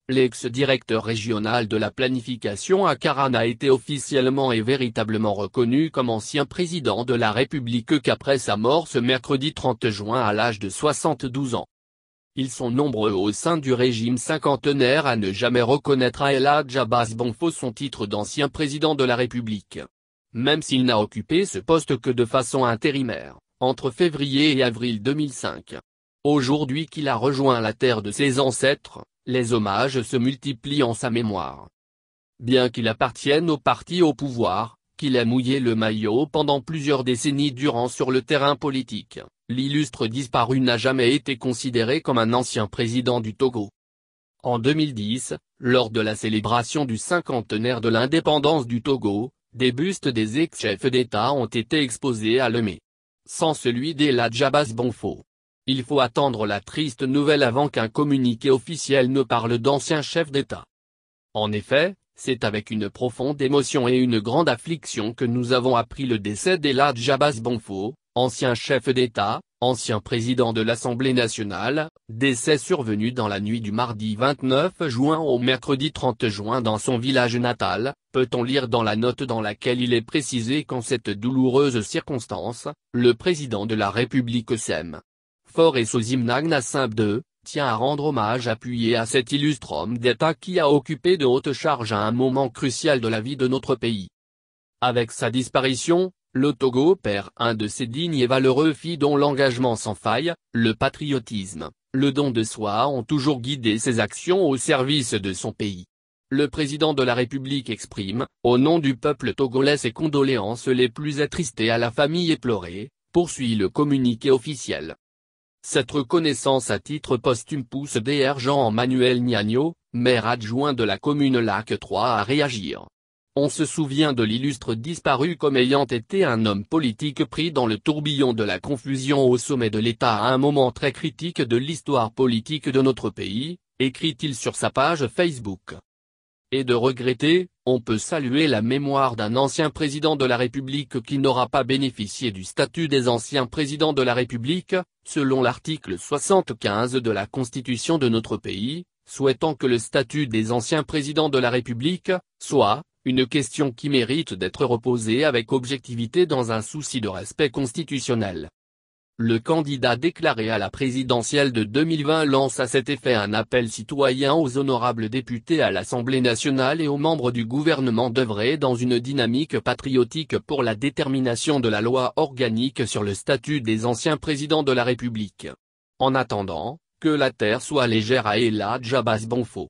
l'ex-directeur régional de la planification à Karan a été officiellement et véritablement reconnu comme ancien président de la République qu'après sa mort ce mercredi 30 juin à l'âge de 72 ans. Ils sont nombreux au sein du régime cinquantenaire à ne jamais reconnaître à El Hadj Abass Bonfo son titre d'ancien président de la République. Même s'il n'a occupé ce poste que de façon intérimaire, entre février et avril 2005. Aujourd'hui qu'il a rejoint la terre de ses ancêtres, les hommages se multiplient en sa mémoire. Bien qu'il appartienne au parti au pouvoir, qu'il ait mouillé le maillot pendant plusieurs décennies durant sur le terrain politique, l'illustre disparu n'a jamais été considéré comme un ancien président du Togo. En 2010, lors de la célébration du cinquantenaire de l'indépendance du Togo, des bustes des ex-chefs d'État ont été exposés à Lomé. Sans celui d'El Hadj Abass Bonfo. Il faut attendre la triste nouvelle avant qu'un communiqué officiel ne parle d'anciens chefs d'État. En effet, c'est avec une profonde émotion et une grande affliction que nous avons appris le décès d'El Hadj Abass Bonfo, ancien chef d'État, ancien président de l'Assemblée nationale, décès survenu dans la nuit du mardi 29 juin au mercredi 30 juin dans son village natal, peut-on lire dans la note dans laquelle il est précisé qu'en cette douloureuse circonstance, le président de la République sème. Fort et Sosimnagna Simbe II, tient à rendre hommage appuyé à cet illustre homme d'État qui a occupé de hautes charges à un moment crucial de la vie de notre pays. Avec sa disparition, le Togo perd un de ses dignes et valeureux fils dont l'engagement sans faille, le patriotisme, le don de soi ont toujours guidé ses actions au service de son pays. Le président de la République exprime, au nom du peuple togolais ses condoléances les plus attristées à la famille éplorée, poursuit le communiqué officiel. Cette reconnaissance à titre posthume pousse Dr Jean-Emmanuel Niagno, maire adjoint de la commune Lac 3 à réagir. On se souvient de l'illustre disparu comme ayant été un homme politique pris dans le tourbillon de la confusion au sommet de l'État à un moment très critique de l'histoire politique de notre pays, écrit-il sur sa page Facebook. Et de regretter, on peut saluer la mémoire d'un ancien président de la République qui n'aura pas bénéficié du statut des anciens présidents de la République, selon l'article 75 de la Constitution de notre pays, souhaitant que le statut des anciens présidents de la République soit une question qui mérite d'être reposée avec objectivité dans un souci de respect constitutionnel. Le candidat déclaré à la présidentielle de 2020 lance à cet effet un appel citoyen aux honorables députés à l'Assemblée nationale et aux membres du gouvernement d'œuvrer dans une dynamique patriotique pour la détermination de la loi organique sur le statut des anciens présidents de la République. En attendant, que la terre soit légère à El Hadj Abass Bonfo.